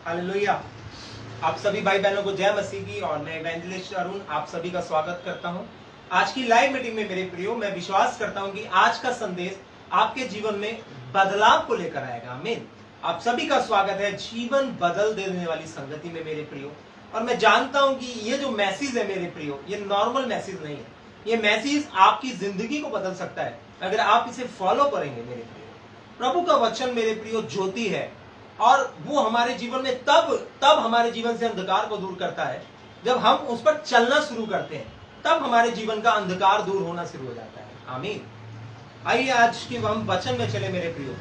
Hallelujah. आप सभी भाई बहनों को जय मसीह की। और मैं इवेंजलिस्ट अरुण आप सभी का स्वागत करता हूं आज की लाइव मीटिंग में। मेरे प्रियो, मैं विश्वास करता हूं कि आज का संदेश आपके जीवन में बदलाव को लेकर आएगा। आमीन। आप सभी का स्वागत है जीवन बदल देने वाली संगति में मेरे प्रियो। और मैं जानता हूं कि ये जो मैसेज है मेरे प्रियो, ये नॉर्मल मैसेज नहीं है। ये मैसेज आपकी जिंदगी को बदल सकता है अगर आप इसे फॉलो करेंगे मेरे प्रियो। प्रभु का वचन मेरे प्रियो ज्योति है और वो हमारे जीवन में तब हमारे जीवन से अंधकार को दूर करता है जब हम उस पर चलना शुरू करते हैं। तब हमारे जीवन का अंधकार दूर होना शुरू हो जाता है। आमीन। आइए आज के हम वचन में चले मेरे प्रियो।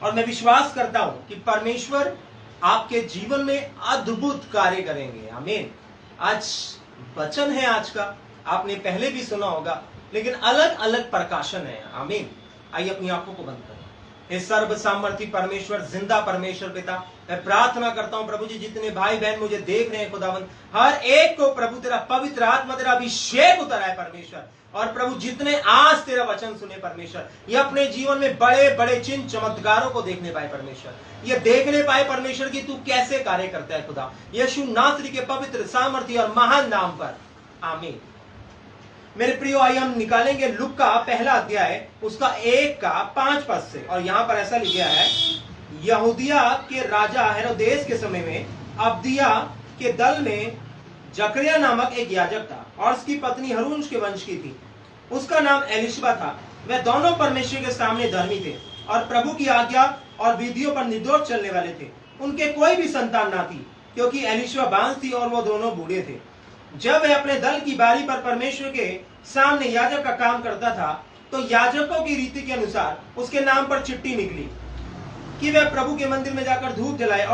और मैं विश्वास करता हूं कि परमेश्वर आपके जीवन में अद्भुत कार्य करेंगे। आमीन। आज वचन है आज का, आपने पहले भी सुना होगा, लेकिन अलग अलग प्रकाशन है। आमीन। आइए अपनी आंखों को बंद करें। हे सर्व सामर्थी परमेश्वर, जिंदा परमेश्वर पिता, मैं प्रार्थना करता हूं प्रभु जी, जितने भाई बहन मुझे देख रहे हैं खुदावन, हर एक को प्रभु तेरा पवित्र आत्मा, तेरा अभिषेक उतरा है परमेश्वर। और प्रभु जितने आज तेरा वचन सुने परमेश्वर, ये अपने जीवन में बड़े बड़े चिन्ह चमत्कारों को देखने पाए परमेश्वर। ये देखने पाए परमेश्वर कि तू कैसे कार्य करता है खुदा, यीशु नासरी के पवित्र सामर्थी और महान नाम पर। आमीन। मेरे प्रियो, आइए हम निकालेंगे लूक का पहला अध्याय, उसका 1 का 5 पद से। और यहां पर ऐसा लिखा है, यहूदिया के राजा हेरोदेस के समय में अब्दिया के दल में जकरिया नामक एक याजक था और उसकी पत्नी हरून के वंश की थी। उसका नाम एलिशबा था। वे दोनों परमेश्वर के सामने धर्मी थे और प्रभु की आज्ञा और विधियों पर निर्दोष चलने वाले थे। उनके कोई भी संतान ना थी, क्योंकि एलिशबा बांझ थी और वो दोनों बूढ़े थे। जब वह अपने दल की बारी पर परमेश्वर के सामने याजक का काम करता था, तो याजकों की रीति के अनुसार उसके नाम पर चिट्ठी निकली कि वह प्रभु के मंदिर में जाकर धूप जलाए।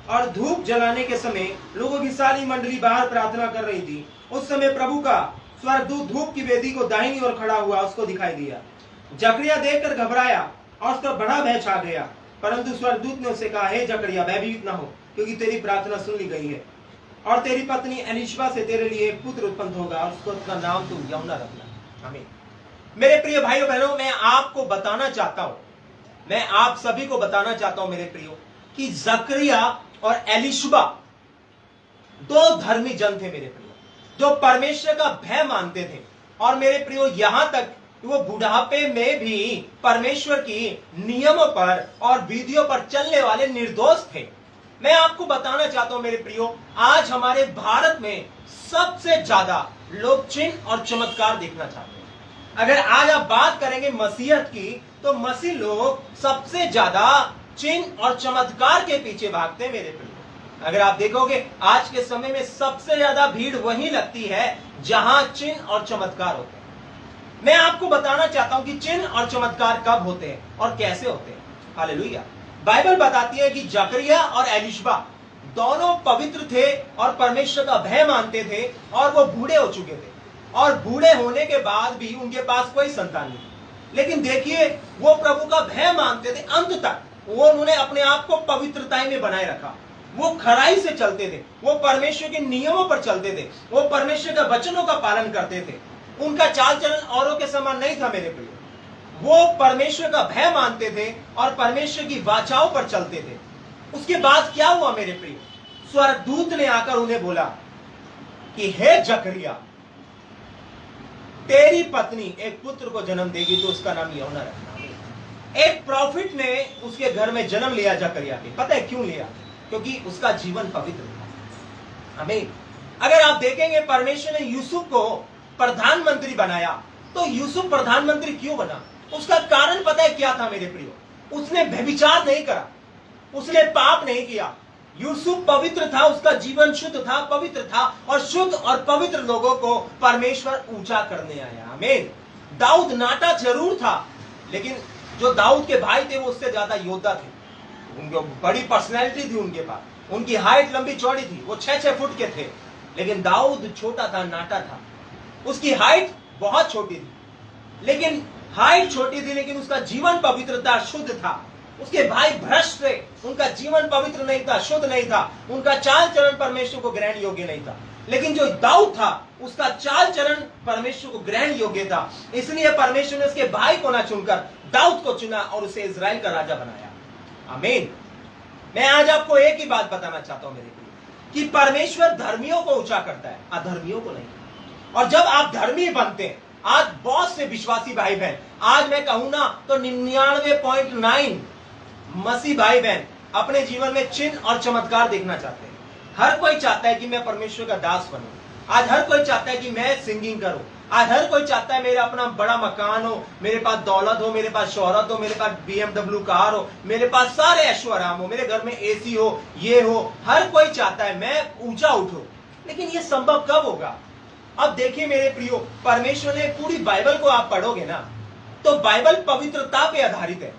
और धूप जलाने के समय लोगों की सारी मंडली बाहर प्रार्थना कर रही थी। उस समय प्रभु का स्वर्गदूत धूप की वेदी को दाहिनी ओर खड़ा हुआ उसको दिखाई दिया। जकरिया देखकर घबराया और उस पर बड़ा भय छा गया। परंतु स्वर्गदूत ने उसे कहा, हे जकरिया, भयभीत न हो, क्योंकि तेरी प्रार्थना सुन ली गई है और तेरी पत्नी एलिशबा से तेरे लिए एक पुत्र उत्पन्न होगा और उसका नाम तू यूहन्ना रखना। आमीन। मेरे प्रिय भाइयों बहनों, मैं आपको बताना चाहता हूं, मैं आप सभी को बताना चाहता हूं मेरे प्रियो, कि जकरिया और एलिशबा दो धर्मी जन थे मेरे प्रियो, जो परमेश्वर का भय मानते थे। और मेरे प्रियो, यहां तक वो बुढ़ापे में भी परमेश्वर की नियमों पर और विधियों पर चलने वाले निर्दोष थे। मैं आपको बताना चाहता हूं मेरे प्रियो, आज हमारे भारत में सबसे ज्यादा लोग चिन्ह और चमत्कार देखना चाहते हैं। अगर आज आप बात करेंगे मसीहत की, तो मसीह लोग सबसे ज्यादा चिन्ह और चमत्कार के पीछे भागते हैं मेरे प्रियो। अगर आप देखोगे आज के समय में सबसे ज्यादा भीड़ वहीं लगती है जहां चिन्ह और चमत्कार होते हैं। मैं आपको बताना चाहता हूं कि चिन्ह और चमत्कार कब होते हैं और कैसे होते हैं। हालेलुया। बाइबल बताती है कि जकरिया और एलिशबा दोनों पवित्र थे और परमेश्वर का भय मानते थे और वो बूढ़े हो चुके थे। और बूढ़े होने के बाद भी उनके पास कोई संतान नहीं, लेकिन देखिए वो प्रभु का भय मानते थे। अंत तक वो उन्होंने अपने आप को पवित्रता में बनाए रखा। वो खराई से चलते थे, वो परमेश्वर के नियमों पर चलते थे, वो परमेश्वर के वचनों का पालन करते थे। उनका चाल चलन औरों के समान नहीं था मेरे प्रिय। वो परमेश्वर का भय मानते थे और परमेश्वर की वाचाओं पर चलते थे। उसके बाद क्या हुआ मेरे प्रिय? स्वर्गदूत ने आकर उन्हें बोला कि हे जकरिया, तेरी पत्नी एक पुत्र को जन्म देगी, तो उसका नाम यूहन्ना रखना। एक प्रॉफिट ने उसके घर में जन्म लिया जकरिया के। पता है क्यों लिया? क्योंकि उसका जीवन पवित्र था। आमीन। अगर आप देखेंगे, परमेश्वर ने यूसुफ को प्रधानमंत्री बनाया, तो यूसुफ प्रधानमंत्री क्यों बना? उसका कारण पता है क्या था मेरे प्रियो? उसने व्यभिचार नहीं करा, उसने पाप नहीं किया। यूसुफ पवित्र था, उसका जीवन शुद्ध था, पवित्र था, और शुद्ध और पवित्र लोगों को परमेश्वर ऊंचा करने आया। आमीन। दाऊद नाटा जरूर था, लेकिन जो दाऊद के भाई थे वो उससे ज्यादा योद्धा थे। उनको बड़ी पर्सनैलिटी थी उनके पास। उनकी हाइट लंबी चौड़ी थी, वो 6-6 फुट के थे। लेकिन दाऊद छोटा था, नाटा था। उसकी हाइट बहुत छोटी थी, लेकिन उसका जीवन पवित्र था, शुद्ध था। उसके भाई भ्रष्ट थे, उनका जीवन पवित्र नहीं था, शुद्ध नहीं था, उनका चाल चलन परमेश्वर को ग्रहण योग्य नहीं था। लेकिन जो दाऊद था, उसका चाल चलन परमेश्वर को ग्रहण योग्य था। इसलिए परमेश्वर ने उसके भाई को ना चुनकर दाऊद को चुना और उसे इजराइल का राजा बनाया। आमीन। मैं आज आपको एक ही बात बताना चाहता हूं मेरे प्रिय, कि परमेश्वर धर्मियों को ऊंचा करता है, अधर्मियों को नहीं। और जब आप धर्मी बनते हैं, आज बहुत से विश्वासी भाई बहन, आज मैं कहूं ना तो 99.9 मसीह भाई बहन अपने जीवन में चिन्ह और चमत्कार देखना चाहते हैं। हर कोई चाहता है कि मैं परमेश्वर का दास बनूं। आज हर कोई चाहता है कि मैं सिंगिंग करूं। आज हर कोई चाहता है मेरा अपना बड़ा मकान हो, मेरे पास दौलत हो, मेरे पास शोहरत हो, मेरे पास BMW कार हो, मेरे पास सारे ऐशो आराम हो, मेरे घर में AC हो, ये हो। हर कोई चाहता है मैं ऊंचा उठूं, लेकिन ये संभव कब होगा? अब देखिए मेरे प्रियो, परमेश्वर ने पूरी बाइबल को आप पढ़ोगे ना, तो बाइबल पवित्रता पे आधारित है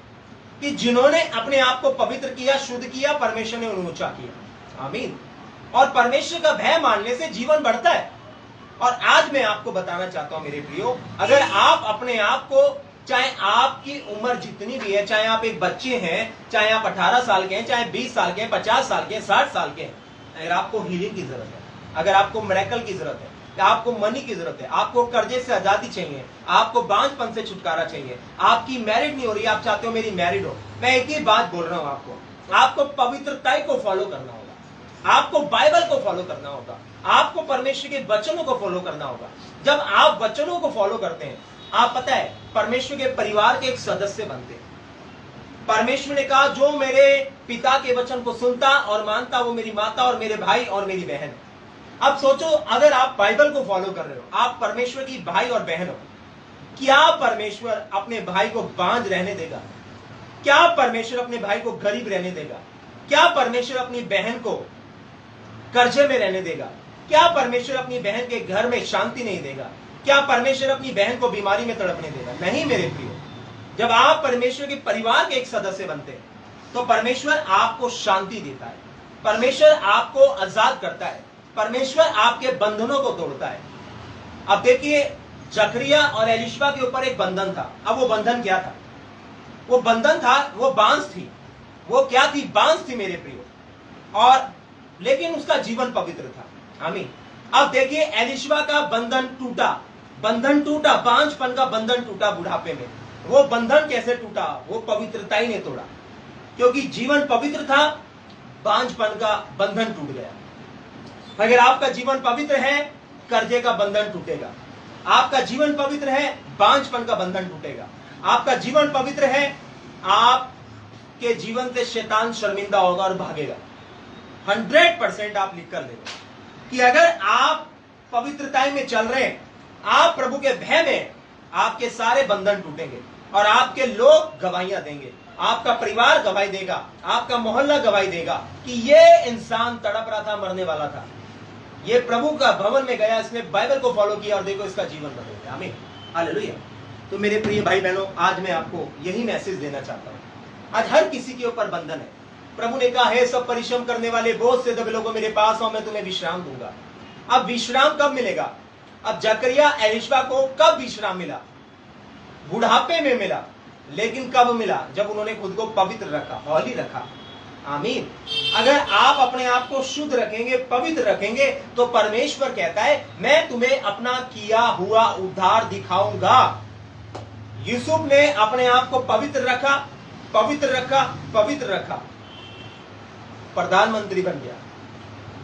कि जिन्होंने अपने आप को पवित्र किया, शुद्ध किया, परमेश्वर ने उन्हें ऊंचा किया। आमीन। और परमेश्वर का भय मानने से जीवन बढ़ता है। और आज मैं आपको बताना चाहता हूं मेरे प्रियो, अगर आप अपने आप को, चाहे आपकी उम्र जितनी भी है, चाहे आप एक बच्चे हैं, चाहे आप 18 साल के हैं, चाहे 20 साल के हैं, 50 साल के हैं, 60 साल के हैं, अगर आपको हीलिंग की जरूरत है, अगर आपको मिरेकल की जरूरत है, आपको मनी की जरूरत है, आपको कर्जे से आजादी चाहिए, आपको बांझपन से छुटकारा चाहिए, आपकी मैरिड नहीं हो रही, आप चाहते हो मेरी मैरिड हो, मैं एक ही बात बोल रहा हूं आपको पवित्रता को फॉलो करना होगा, आपको बाइबल को फॉलो करना होगा, आपको परमेश्वर के वचनों को फॉलो करना होगा। जब आप वचनों को फॉलो करते हैं, आप पता है परमेश्वर के परिवार के एक सदस्य बनते हैं। परमेश्वर ने कहा जो मेरे पिता के वचन को सुनता और मानता वो मेरी माता और मेरे भाई और मेरी बहन है। अब सोचो, अगर आप बाइबल को फॉलो कर रहे हो, आप परमेश्वर की भाई और बहन हो, क्या परमेश्वर अपने भाई को बांझ रहने देगा? क्या परमेश्वर अपने भाई को गरीब रहने देगा? क्या परमेश्वर अपनी बहन को कर्जे में रहने देगा? क्या परमेश्वर अपनी बहन के घर में शांति नहीं देगा? क्या परमेश्वर अपनी बहन को बीमारी में तड़पने देगा? नहीं मेरे प्रियो। जब आप परमेश्वर के परिवार के एक सदस्य बनते हैं, तो परमेश्वर आपको शांति देता है, परमेश्वर आपको आजाद करता है, परमेश्वर आपके बंधनों को तोड़ता है। अब देखिए, जकरिया और एलिशबा के ऊपर एक बंधन था। अब वो बंधन क्या था? वो बंधन था, वो बांस थी। वो क्या थी? बांस थी मेरे प्रियो। और लेकिन उसका जीवन पवित्र था। आमीन। अब देखिए, एलिशबा का बंधन टूटा, बांझपन का बंधन टूटा बुढ़ापे में। वो बंधन कैसे टूटा? वो पवित्रता ही ने तोड़ा, क्योंकि जीवन पवित्र था, बांझपन का बंधन टूट गया। अगर आपका जीवन पवित्र है, कर्जे का बंधन टूटेगा। आपका जीवन पवित्र है, बांझपन का बंधन टूटेगा। आपका जीवन पवित्र है, आपके जीवन से शैतान शर्मिंदा होगा और भागेगा। 100% आप लिख कर लेंगे कि अगर आप पवित्रता में चल रहे हैं, आप प्रभु के भय में, आपके सारे बंधन टूटेंगे और आपके लोग गवाहियां देंगे, आपका परिवार गवाही देगा, आपका मोहल्ला गवाही देगा कि ये इंसान तड़प रहा था, मरने वाला था, ये प्रभु का भवन में गया, इसने बाइबल को फॉलो किया और देखो इसका जीवन बदल गया। आमीन, हालेलुया। तो मेरे प्रिय भाई बहनों, आज मैं आपको यही मैसेज देना चाहता हूं। आज हर किसी के ऊपर बंधन है। प्रभु ने कहा है, सब परिश्रम करने वाले बोझ से दबे लोगों मेरे पास आओ, मैं तुम्हें विश्राम दूंगा। अब विश्राम कब मिलेगा? अब जकरिया एलिशबा को कब विश्राम मिला? बुढ़ापे में मिला। लेकिन कब मिला? जब उन्होंने खुद को पवित्र रखा, हौली रखा। आमीन। अगर आप अपने आप को शुद्ध रखेंगे, पवित्र रखेंगे, तो परमेश्वर कहता है मैं तुम्हें अपना किया हुआ उद्धार दिखाऊंगा। यूसुफ ने अपने आप को पवित्र रखा, प्रधानमंत्री बन गया।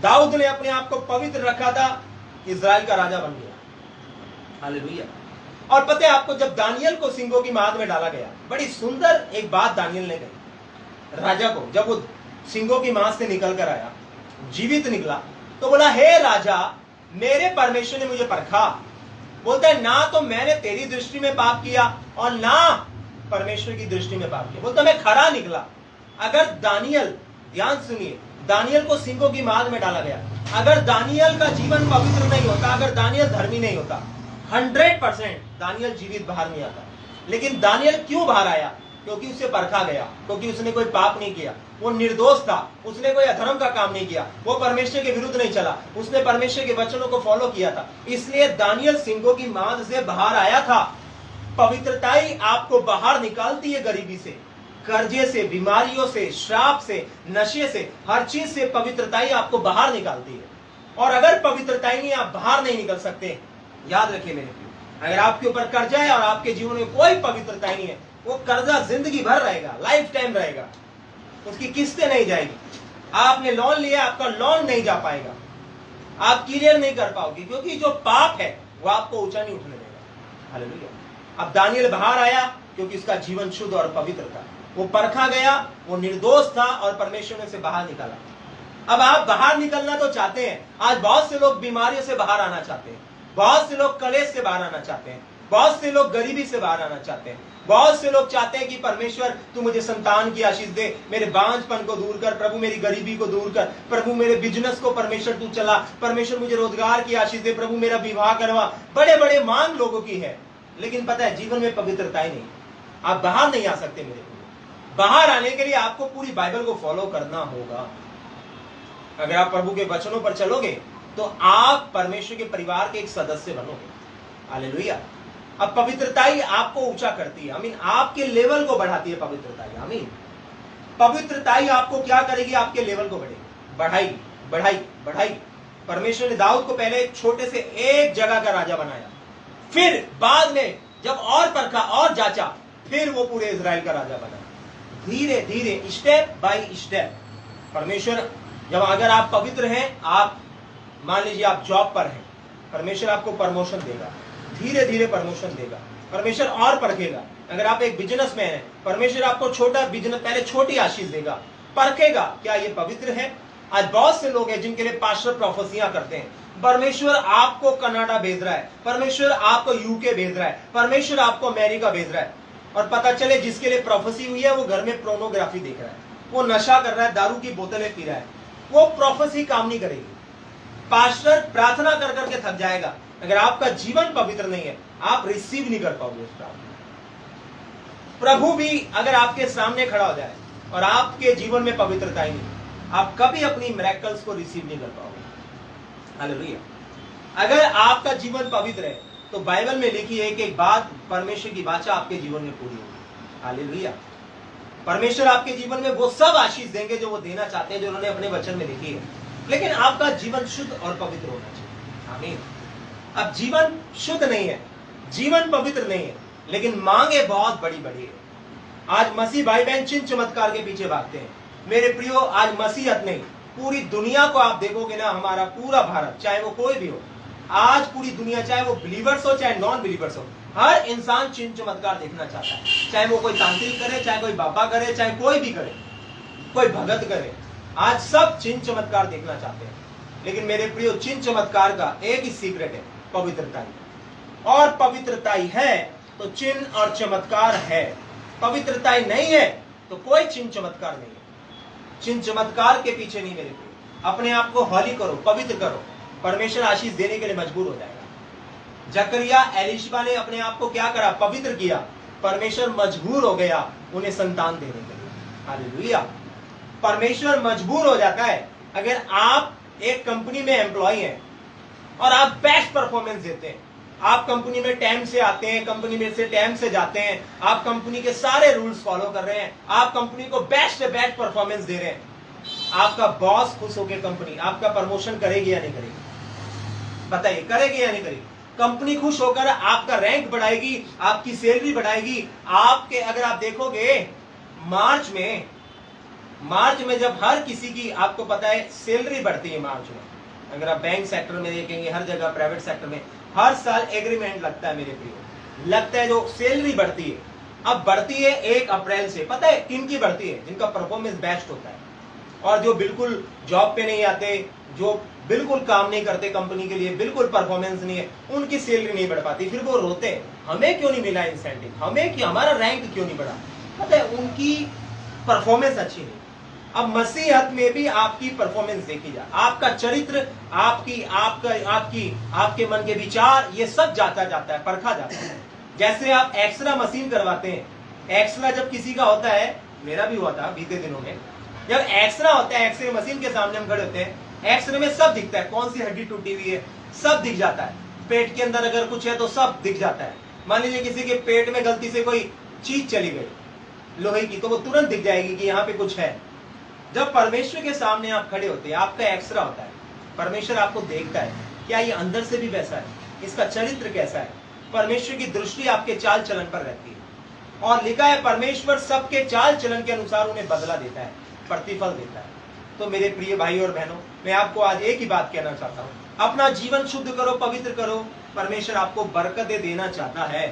दाऊद ने अपने आप को पवित्र रखा था, इजराइल का राजा बन गया। हालेलुया। और पता है आपको, जब दानियल को सिंगों की माद में डाला गया, बड़ी सुंदर एक बात दानियल ने कही राजा को। जब वो सिंगों की माद से निकल कर आया, जीवित निकला, तो बोला, हे राजा, मेरे परमेश्वर ने मुझे परखा। बोलता है, ना तो मैंने तेरी दृष्टि में पाप किया और ना परमेश्वर की दृष्टि में पाप किया। बोलता मैं खरा निकला। अगर दानियल, ध्यान सुनिए, दानियल को सिंगों की माद में डाला गया, अगर दानियल का जीवन पवित्र नहीं होता, अगर दानियल धर्मी नहीं होता, 100% दानियल जीवित बाहर नहीं आता। लेकिन दानियल क्यों बाहर आया? क्योंकि उसे परखा गया, क्योंकि उसने कोई पाप नहीं किया, वो निर्दोष था, उसने कोई अधर्म का काम नहीं किया, वो परमेश्वर के विरुद्ध नहीं चला, उसने परमेश्वर के वचनों को फॉलो किया था। इसलिए दानियल सिंगों की माद से बाहर आया था। पवित्रता ही आपको बाहर निकालती है, गरीबी से, कर्जे से, बीमारियों से, श्राप से, नशे से, हर चीज से पवित्रता ही आपको बाहर निकालती है। और अगर पवित्रता ही नहीं, आप बाहर नहीं निकल सकते। याद रखिए मेरे प्रिय, अगर आपके ऊपर कर्जा है और आपके जीवन में कोई पवित्रता ही नहीं है, वो कर्जा जिंदगी भर रहेगा, लाइफ टाइम रहेगा। उसकी किस्तें नहीं जाएगी। आपने लोन लिया, आपका लोन नहीं जा पाएगा, आप क्लियर नहीं कर पाओगे, क्योंकि जो पाप है वो आपको ऊंचा नहीं उठने देगा। हालेलुया। अब दानियल बाहर आया क्योंकि उसका जीवन शुद्ध और पवित्र था, वो परखा गया, वो निर्दोष था और परमेश्वर ने उसे बाहर निकाला। अब आप बाहर निकलना तो चाहते हैं। आज बहुत से लोग बीमारियों से बाहर आना चाहते हैं, बहुत से लोग कलेश से बाहर आना चाहते हैं, बहुत से लोग गरीबी से बाहर आना चाहते हैं, बहुत से लोग चाहते हैं कि परमेश्वर तू मुझे संतान की आशीष दे, मेरे बांझपन को दूर कर प्रभु, मेरी गरीबी को दूर कर प्रभु, मेरे बिजनेस को परमेश्वर तू चला, परमेश्वर मुझे रोजगार की आशीष दे प्रभु, मेरा विवाह करवा। बड़े बड़े मांग लोगों की है, लेकिन पता है जीवन में पवित्रता ही नहीं। आप बाहर नहीं आ सकते मेरे को। बाहर आने के लिए आपको पूरी बाइबल को फॉलो करना होगा। अगर आप प्रभु के वचनों पर चलोगे तो आप परमेश्वर के परिवार के एक सदस्य बनोगे। हालेलुया। अब पवित्रता ही आपको ऊंचा करती है, आमीन, आपके लेवल को बढ़ाती है पवित्रता ही, आमीन। पवित्रता ही आपको क्या करेगी, आपके लेवल को बढ़ाएगी, बढ़ाई। परमेश्वर ने दाऊद को पहले एक छोटे से एक जगह का राजा बनाया, फिर बाद में जब और परखा और जांचा, फिर वो पूरे इजराइल का राजा बना। धीरे धीरे, स्टेप बाय स्टेप। परमेश्वर जब, अगर आप पवित्र हैं, आप मान लीजिए आप जॉब पर हैं, परमेश्वर आपको प्रमोशन देगा, धीरे धीरे प्रमोशन देगा, परमेश्वर और परखेगा। अगर आप एक बिजनेसमैन हैं, परमेश्वर आपको छोटा बिजनेस, पहले छोटी आशीष देगा, परखेगा क्या ये पवित्र है। आज बहुत से लोग हैं जिनके लिए पास्टर प्रोफेसियां करते हैं, परमेश्वर आपको कनाडा भेज रहा है, परमेश्वर आपको यूके भेज रहा है, परमेश्वर आपको अमेरिका भेज रहा है, और पता चले जिसके लिए प्रोफेसी हुई है वो घर में पोर्नोग्राफी देख रहा है, वो नशा कर रहा है, दारू की बोतलें पी रहा है, वो प्रोफेसी काम नहीं करेगी। पास्टर प्रार्थना कर करके थक जाएगा, अगर आपका जीवन पवित्र नहीं है आप रिसीव नहीं कर पाओगे उस प्रार्थना। प्रभु भी अगर आपके सामने खड़ा हो जाए और आपके जीवन में पवित्रता ही नहीं, आप कभी अपनी मिरेकल्स को रिसीव नहीं कर पाओगे। हालेलुया। अगर आपका जीवन पवित्र है तो बाइबल में लिखी है कि एक बात, परमेश्वर की वाचा आपके जीवन में पूरी होगी। हालेलुया। परमेश्वर आपके जीवन में वो सब आशीष देंगे जो वो देना चाहते हैं, जो उन्होंने अपने वचन में लिखी है, लेकिन आपका जीवन शुद्ध और पवित्र होना चाहिए। आमीन। अब जीवन शुद्ध नहीं है, जीवन पवित्र नहीं है, लेकिन मांगे बहुत बड़ी बड़ी है। आज मसीह भाई बहन चिन्ह चमत्कार के पीछे भागते हैं। मेरे प्रियो, आज मसीहत नहीं, पूरी दुनिया को आप देखोगे ना, हमारा पूरा भारत, चाहे वो कोई भी हो, आज पूरी दुनिया, चाहे वो बिलीवर्स हो चाहे नॉन बिलीवर्स हो, हर इंसान चिन्ह चमत्कार देखना चाहता है। चाहे वो कोई तांत्रिक करे, चाहे कोई बाबा करे, चाहे कोई भी करे, कोई भगत करे, आज सब चिन्ह चमत्कार देखना चाहते हैं। लेकिन मेरे प्रियो, चिन्ह चमत्कार का एक ही सीक्रेट है, पवित्रता ही। और पवित्रता ही है तो चिन्ह और चमत्कार है, पवित्रता ही नहीं है तो कोई चिन्ह चमत्कार नहीं है। चिन्ह चमत्कार के पीछे नहीं मेरे प्रियो, अपने आप को हौली करो, पवित्र करो, परमेश्वर आशीष देने के लिए मजबूर हो जाएगा। जकरिया एलिशबा ने अपने आप को क्या करा, पवित्र किया, परमेश्वर मजबूर हो गया उन्हें संतान देने के लिए। हालेलुया। परमेश्वर मजबूर हो जाता है। अगर आप एक कंपनी में एम्प्लॉय हैं और आप बेस्ट परफॉर्मेंस देते हैं, आप कंपनी में टाइम से आते हैं, कंपनी में से टाइम से जाते हैं, आप कंपनी के सारे रूल्स फॉलो कर रहे हैं, आप कंपनी को बेस्ट से बेस्ट परफॉर्मेंस दे रहे हैं, आपका बॉस खुश होकर कंपनी आपका प्रमोशन करेगी या नहीं करेगी? बताइए, करेगी या नहीं करेगी? कंपनी खुश होकर आपका रैंक बढ़ाएगी, आपकी सैलरी बढ़ाएगी। आपके, अगर आप देखोगे मार्च में जब हर किसी की, आपको पता है, सैलरी बढ़ती है मार्च में, अगर आप बैंक सेक्टर में देखेंगे, हर जगह प्राइवेट सेक्टर में हर साल एग्रीमेंट लगता है मेरे प्रियो, लगता है, जो सैलरी बढ़ती है। अब बढ़ती है 1 अप्रैल से। पता है किन की बढ़ती है? जिनका परफॉर्मेंस बेस्ट होता है, और जो बिल्कुल जॉब पे नहीं आते, जो बिल्कुल काम नहीं करते कंपनी के लिए, बिल्कुल परफॉर्मेंस नहीं है, उनकी सैलरी नहीं बढ़ पाती। फिर वो रोते हैं, हमें क्यों नहीं मिला इंसेंटिव, हमें क्यों, हमारा रैंक क्यों नहीं बढ़ा? पता है उनकी परफॉर्मेंस अच्छी नहीं। अब मसीहत में भी आपकी परफॉर्मेंस देखी जाए, आपका चरित्र, आपके मन के विचार, ये सब जाता है, परखा जाता है। जैसे आप एक्सरा मशीन करवाते हैं, एक्सरा जब किसी का होता है, मेरा भी हुआ था बीते दिनों में, जब एक्सरा होता है, एक्सरे मशीन के सामने हम खड़े होते हैं, एक्सरे में सब दिखता है, कौन सी हड्डी टूटी हुई है सब दिख जाता है, पेट के अंदर अगर कुछ है तो सब दिख जाता है। मान लीजिए किसी के पेट में गलती से कोई चीज चली गई लोहे की, तो वो तुरंत दिख जाएगी कि यहाँ पे कुछ है। जब परमेश्वर के सामने आप खड़े होते हैं, आपका एक्सरा होता है, परमेश्वर आपको देखता है, क्या ये अंदर से भी वैसा है, इसका चरित्र कैसा है। परमेश्वर की दृष्टि आपके चाल चलन पर रहती है, और लिखा है परमेश्वर सबके चाल चलन के अनुसार उन्हें बदला देता है। प्रतिफल देता है। तो मेरे प्रिय भाई और बहनों, मैं आपको आज एक ही बात कहना चाहता हूँ, अपना जीवन शुद्ध करो, पवित्र करो। परमेश्वर आपको बरकतें देना चाहता है,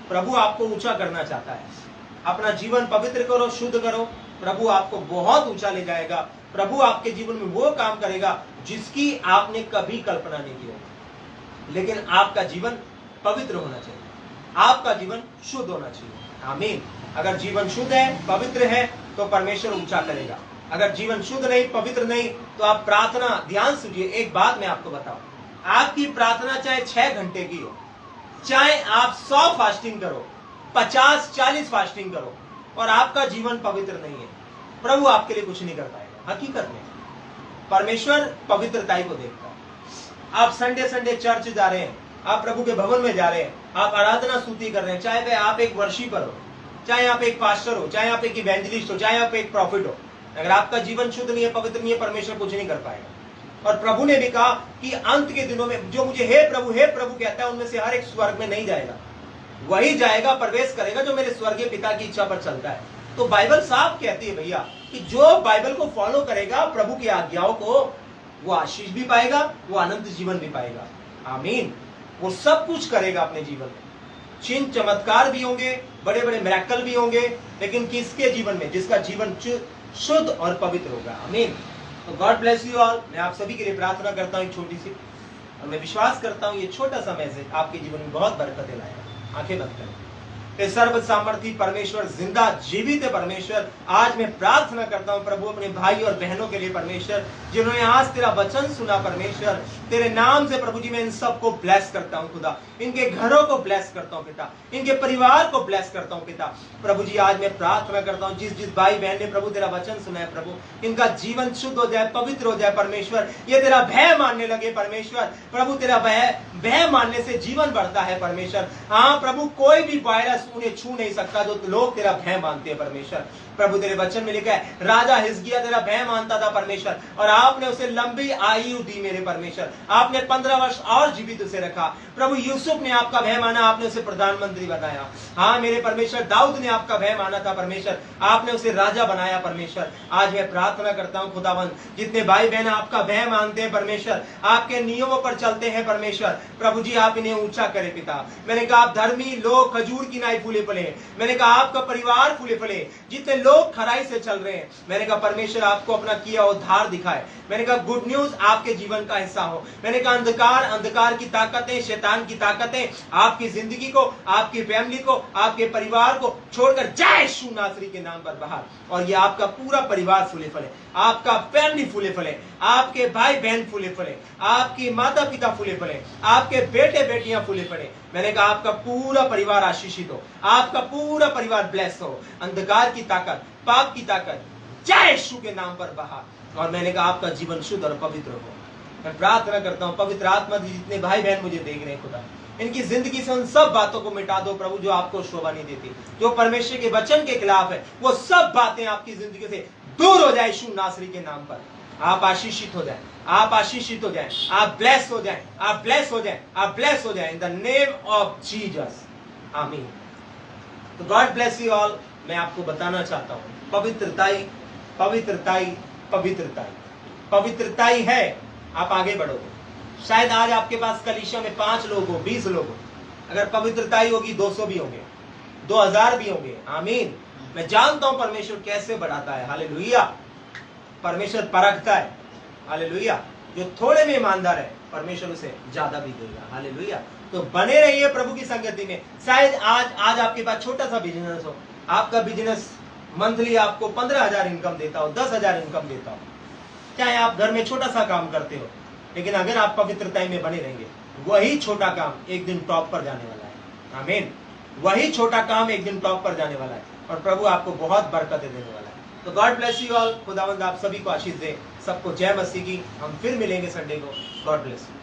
प्रभु आपको ऊंचा करना चाहता है। अपना जीवन पवित्र करो, शुद्ध करो, प्रभु आपको बहुत ऊंचा ले जाएगा। प्रभु आपके जीवन में वो काम करेगा जिसकी आपने कभी कल्पना नहीं की होगी। लेकिन आपका जीवन पवित्र होना चाहिए, आपका जीवन शुद्ध होना चाहिए। आमीन। अगर जीवन शुद्ध है, पवित्र है, तो परमेश्वर ऊंचा करेगा। अगर जीवन शुद्ध नहीं, पवित्र नहीं, तो आप प्रार्थना, ध्यान सुनिए, एक बात मैं आपको बताऊं, आपकी प्रार्थना चाहे 6 घंटे की हो, चाहे आप 100 फास्टिंग करो, 50-40 फास्टिंग करो, और आपका जीवन पवित्र नहीं है, प्रभु आपके लिए कुछ नहीं कर पाएगा। हकीकत में परमेश्वर पवित्रताई को देखता है। आप संडे संडे चर्च जा रहे हैं, आप प्रभु के भवन में जा रहे हैं, आप आराधना स्तुति कर रहे हैं, चाहे आप एक वर्शिपर हो, चाहे आप एक पास्टर हो, चाहे आप एक इवेंजलिस्ट हो, चाहे आप एक प्रॉफिट हो, अगर आपका जीवन शुद्ध नहीं है, पवित्र नहीं है, परमेश्वर कुछ नहीं कर पाएगा। और प्रभु ने भी कहा कि अंत के दिनों में जो मुझे हे प्रभु कहता है, उनमें से हर एक स्वर्ग में नहीं जाएगा, वही जाएगा, प्रवेश करेगा जो मेरे स्वर्गीय पिता की इच्छा पर चलता है। तो बाइबल साफ कहती है भैया कि जो बाइबल को फॉलो करेगा, प्रभु की आज्ञाओं को, वो आशीष भी पाएगा, वो अनंत जीवन भी पाएगा। आमीन। वो सब कुछ करेगा अपने जीवन में, चिन्ह चमत्कार भी होंगे, बड़े बड़े मिरेकल भी होंगे, लेकिन किसके जीवन में? जिसका जीवन शुद्ध और पवित्र होगा। आमीन। तो गॉड ब्लेस यू ऑल। मैं आप सभी के लिए प्रार्थना करता हूँ छोटी सी, और मैं विश्वास करता हूँ ये छोटा सा मैसेज आपके जीवन में बहुत बरकतें लाएगा। आंखें बंद करें। सर्व सामर्थी परमेश्वर, जिंदा जीवित परमेश्वर, आज मैं प्रार्थना करता हूं प्रभु अपने भाई और बहनों के लिए परमेश्वर, जिन्होंने आज तेरा वचन सुना परमेश्वर, तेरे नाम से प्रभु जी मैं इन सबको ब्लेस करता हूं खुदा, इनके घरों को ब्लेस करता हूं पिता, इनके परिवार को ब्लेस करता हूं पिता। प्रभु जी आज मैं प्रार्थना करता हूं जिस जिस भाई बहन ने प्रभु तेरा वचन सुना है प्रभु, इनका जीवन शुद्ध हो जाए, पवित्र हो जाए परमेश्वर, ये तेरा भय मानने लगे परमेश्वर। प्रभु तेरा भय मानने से जीवन बढ़ता है परमेश्वर। हाँ प्रभु, कोई भी वायरस उन्हें छू नहीं सकता जो लोग तेरा भय मानते हैं परमेश्वर। प्रभु तेरे वचन में लिखा है राजा हिजकिय्याह तेरा भय मानता था परमेश्वर, और आपने उसे लंबी आयु दी मेरे परमेश्वर, आपने 15 वर्ष और जीवित उसे रखा। प्रभु यूसुफ ने आपका भय माना, आपने उसे प्रधानमंत्री बनाया। हाँ मेरे परमेश्वर, दाऊद ने आपका भय माना था परमेश्वर, आपने उसे राजा बनाया परमेश्वर। आज मैं प्रार्थना करता हूँ खुदावन, जितने भाई बहन आपका भय मानते हैं परमेश्वर, आपके नियमों पर चलते हैं परमेश्वर, प्रभु जी आप इन्हें ऊंचा करें पिता। मैंने कहा आप धर्मी लोग खजूर की नाई फूले फले, मैंने कहा आपका परिवार फूले फले, जितने लोग खराई से चल रहे हैं, मैंने कहा परमेश्वर आपको अपना किया उद्धार दिखाए। मैंने कहा गुड न्यूज आपके जीवन का हिस्सा हो। मैंने कहा अंधकार की ताकतें, शैतान की ताकतें आपकी जिंदगी को, आपकी फैमिली को, आपके परिवार को छोड़कर जाए यीशु नासरी के नाम पर बाहर, और ये आपका पूरा परिवार फूले फले, आपका फैमिली फूले फले, आपके भाई बहन फूले फले, आपकी माता पिता फूले फले, आपके बेटे बेटियां फूले फले। मैंने कहा आपका पूरा परिवार आशीषित हो, आपका पूरा परिवार ब्लेस हो। अंधकार की ताकत, पाप की ताकत जय यीशु के नाम पर बाहर, और मैंने कहा आपका जीवन शुद्ध और पवित्र हो। मैं प्रार्थना करता हूँ पवित्र आत्मा, जितने भाई बहन मुझे देख रहे हैं खुदा, इनकी जिंदगी से उन सब बातों को मिटा दो प्रभु जो आपको शोभा नहीं देती, जो परमेश्वर के वचन के खिलाफ है, वो सब बातें आपकी जिंदगी से दूर हो जाए यीशु नासरी के नाम पर। आप आशीषित हो जाए, आप आशीषित हो जाए, आप ब्लेस हो जाए, आप ब्लेस हो जाए, आप ब्लेस हो जाए in the name of Jesus. आमीन। तो गॉड ब्लेस यू ऑल। मैं आपको बताना चाहता हूँ पवित्रताई पवित्रताई पवित्रताई पवित्रताई है, आप आगे बढ़ोगे। शायद आज आपके पास कलीसिया में 5 लोग हो, 20 लोग हो, अगर पवित्रताई होगी 200 भी होंगे, 2000 भी होंगे। आमीन। मैं जानता हूं परमेश्वर कैसे बढ़ाता है। हालेलुया। परमेश्वर परखता है। हालेलुया। जो थोड़े में ईमानदार है परमेश्वर उसे ज्यादा भी देगा। हालेलुया। तो बने रहिए प्रभु की संगति में। शायद आज आपके पास छोटा सा बिजनेस हो, आपका बिजनेस मंथली आपको 15,000 इनकम देता हो, 10,000 इनकम देता हो, चाहे आप घर में छोटा सा काम करते हो, लेकिन अगर आप पवित्रता में बने रहेंगे, वही छोटा काम एक दिन टॉप पर जाने वाला है। आमीन। वही छोटा काम एक दिन टॉप पर जाने वाला है, और प्रभु आपको बहुत बरकतें देने वाला है। तो गॉड ब्लेस यू ऑल। खुदावंद आप सभी को आशीष दे। सबको जय मसीह की। हम फिर मिलेंगे संडे को। God bless you.